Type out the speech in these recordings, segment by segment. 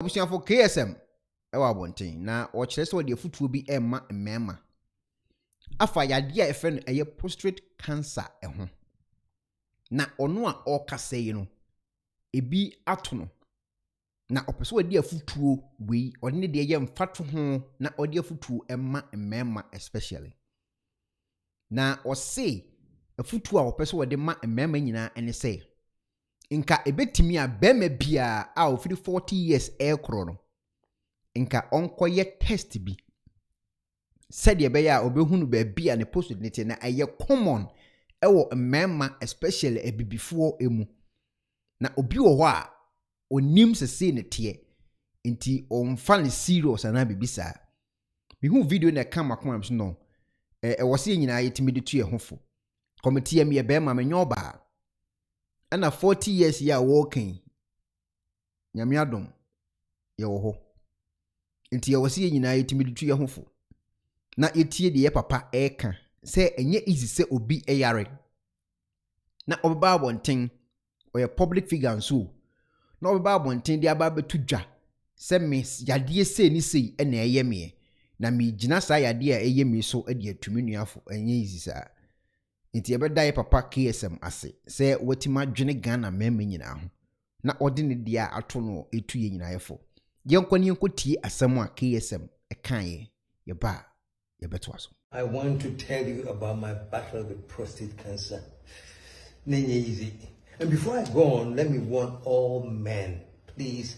Abusia for KSM ewa bonten na o kire se o de futuo bi emma mmema afa yade a efe no eye prostate cancer eho na ono a o kase yi no ebi ato no na opese o de afutuo we o ne de ye mfato ho na o de afutuo emma mmema especially na o se afutuo a opese o de ma mmema nyina ene se inka ebetimi a bema bia a ofiri 40 years ekro no inka onkoye test bi said ye be ya obehunu ba bia ne prostate na eye common ewo mmema especially ebibifo emu na obi wo ho a onim sese ne tie nti omfa ne serious ana bibisa bihu video na kama kwam so no wose nyina yetimi de tue hofo committee am ye be ma menyo ba ana 40 years ya walking nyame adom ye wo ho nti ye wose nyina yetimi de tue hofo na yetie de ye papa eka se enye easy se obi eyare na obeba abonten oye public figure nso na obeba abonten de aba betudwa se miss yade se ni sei na eye me na me gina sa yade a eye me so de atumi nuafo enye easy sa nti ebeda ye papa KSM ase se watima dwene Ghana mema nyina ho na ode ne dia ato no etu ye nyina yefo yenkoni enkotie asem a KSM ekan ye ba ye beto aso. I want to tell you about my battle with prostate cancer. Easy. And before I go on, let me warn all men, please.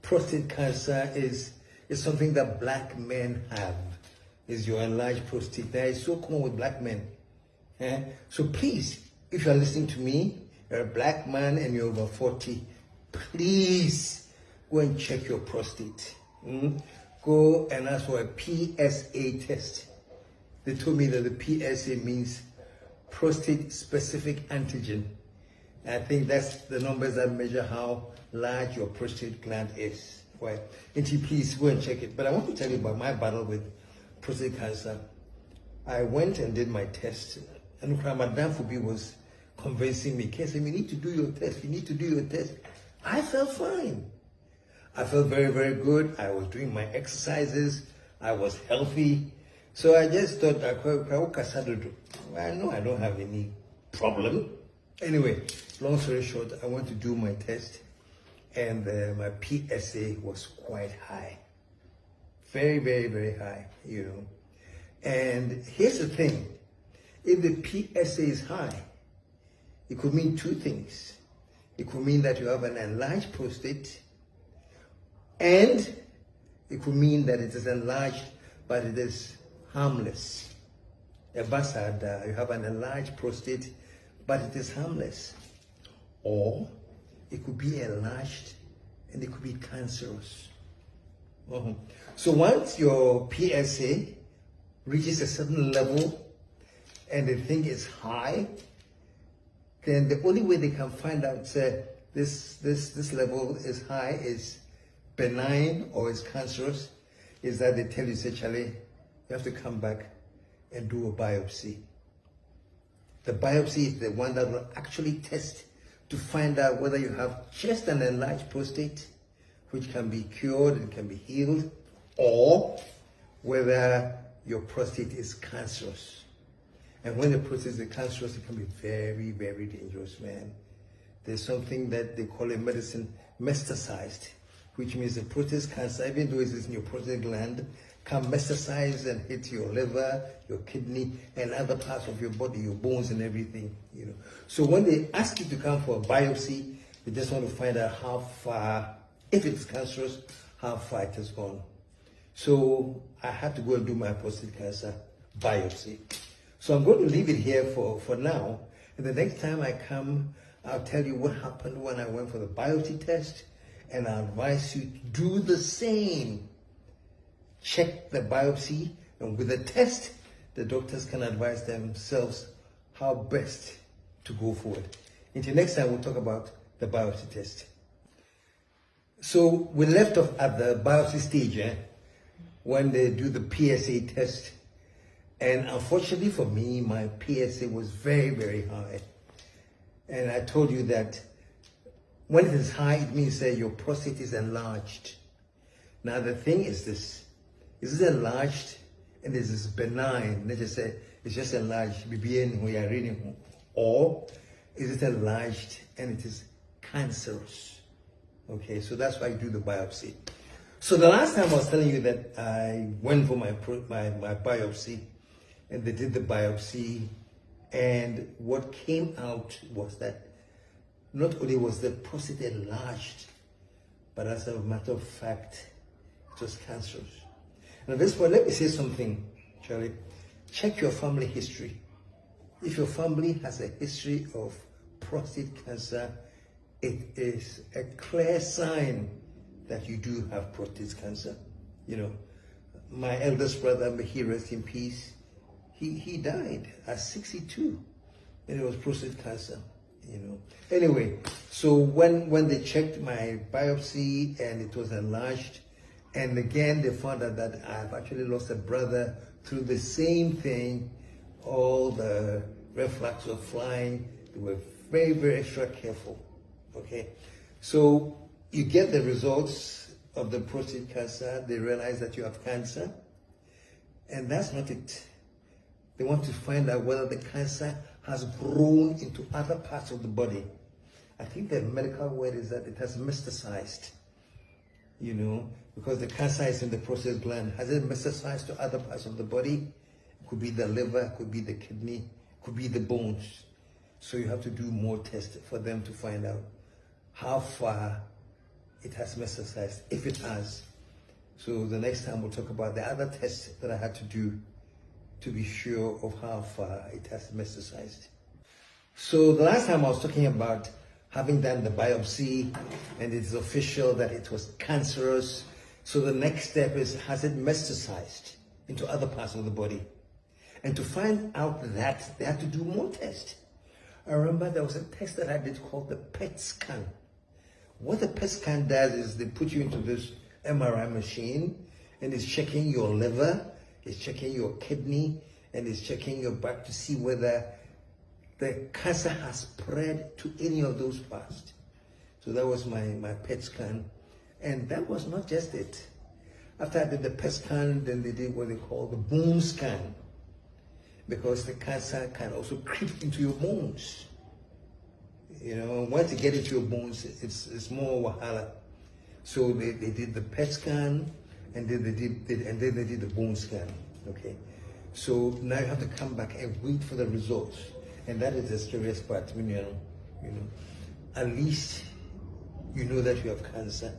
Prostate cancer is something that black men have. Is your enlarged prostate. That is so common with black men. So please, if you are listening to me, you're a black man and you're over 40, please go and check your prostate. Go and ask for a PSA test. They told me that the PSA means prostate specific antigen. I think that's the numbers that measure how large your prostate gland is. Well, and please go and check it. But I want to tell you about my battle with prostate cancer. I went and did my test, and Madame Fubi was convincing me, KSM, you need to do your test, you need to do your test. I felt fine. I felt very, very good. I was doing my exercises. I was healthy. So I just thought, I know I don't have any problem. Anyway, long story short, I went to do my test and my PSA was quite high. Very, very, very high, you know. And here's the thing. If the PSA is high, it could mean two things. It could mean that you have an enlarged prostate, and it could mean that it is enlarged, but it is harmless. A bastard, you have an enlarged prostate, but it is harmless. Or it could be enlarged and it could be cancerous. So once your PSA reaches a certain level and they think it's high, then the only way they can find out this level is high, is benign or is cancerous, is that they tell you, say, Charlie, you have to come back and do a biopsy. The biopsy is the one that will actually test to find out whether you have just an enlarged prostate, which can be cured and can be healed, or whether your prostate is cancerous. And when the prostate is cancerous, it can be very, very dangerous, man. There's something that they call in medicine metastasized, which means the prostate cancer, even though it is in your prostate gland, can metastasize and hit your liver, your kidney, and other parts of your body, your bones and everything, you know. So when they ask you to come for a biopsy, they just want to find out how far, if it's cancerous, how far it has gone. So I had to go and do my prostate cancer biopsy. So I'm going to leave it here for now. And the next time I come, I'll tell you what happened when I went for the biopsy test, and I advise you to do the same. Check the biopsy, and with the test, the doctors can advise themselves how best to go forward. Until next time, we'll talk about the biopsy test. So we left off at the biopsy stage, when they do the PSA test. And unfortunately for me, my PSA was very, very high. And I told you that when it is high, it means that your prostate is enlarged. Now the thing is this: is it enlarged and is this benign? Let's just say it's just enlarged, BBN we are reading, or is it enlarged and it is cancerous? Okay, so that's why I do the biopsy. So the last time I was telling you that I went for my biopsy, and they did the biopsy, and what came out was that not only was the prostate enlarged, but as a matter of fact, it was cancerous. And at this point, let me say something, Charlie. Check your family history. If your family has a history of prostate cancer, it is a clear sign that you do have prostate cancer. You know, my eldest brother, may he rest in peace, he died at 62, and it was prostate cancer. You know. Anyway, so when they checked my biopsy and it was enlarged, and again they found out that I've actually lost a brother through the same thing, all the red flags were flying. They were very, very extra careful. Okay, so you get the results of the prostate cancer. They realize that you have cancer, and that's not it. They want to find out whether the cancer has grown into other parts of the body. I think the medical word is that it has metastasized, you know, because the cancer is in the prostate gland. Has it metastasized to other parts of the body? It could be the liver, it could be the kidney, it could be the bones. So you have to do more tests for them to find out how far it has metastasized, if it has. So the next time we'll talk about the other tests that I had to do to be sure of how far it has metastasized. So the last time I was talking about having done the biopsy and it's official that it was cancerous. So the next step is, has it metastasized into other parts of the body? And to find out that, they had to do more tests. I remember there was a test that I did called the PET scan. What the PET scan does is they put you into this MRI machine and it's checking your liver, it's checking your kidney, and it's checking your back to see whether the cancer has spread to any of those parts. So that was my PET scan. And that was not just it. After I did the PET scan, then they did what they call the bone scan, because the cancer can also creep into your bones. You know, once you get into your bones, it's more wahala. So they did the PET scan, and then they did the bone scan. Okay, so now you have to come back and wait for the results, and that is the scariest part. When you know, at least you know that you have cancer.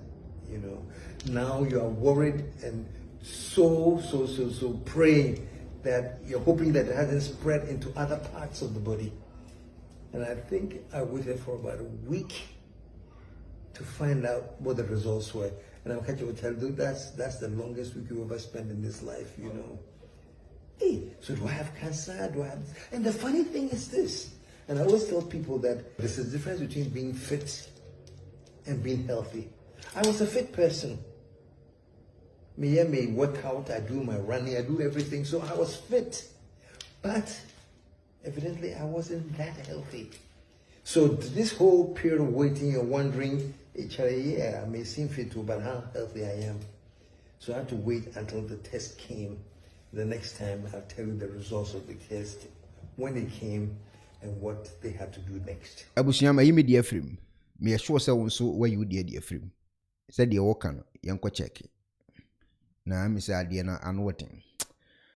You know, now you are worried and so praying that you're hoping that it hasn't spread into other parts of the body. And I think I waited for about a week to find out what the results were. And I'm catching tell you, that's the longest week you ever spent in this life, you know. Hey, so do I have cancer? Do I have... And the funny thing is this, and I always tell people that there's a difference between being fit and being healthy. I was a fit person. Me work out, I do my running, I do everything, so I was fit. But evidently I wasn't that healthy. So this whole period of waiting and wondering, yeah, I may seem fit too, but how healthy I am. So I had to wait until the test came. The next time I'll tell you the results of the test, when it came, and what they had to do next. Abusiama, you media film. Me sure so where you dear film. Said the worker, young check. Now, Miss Adiana, and waiting.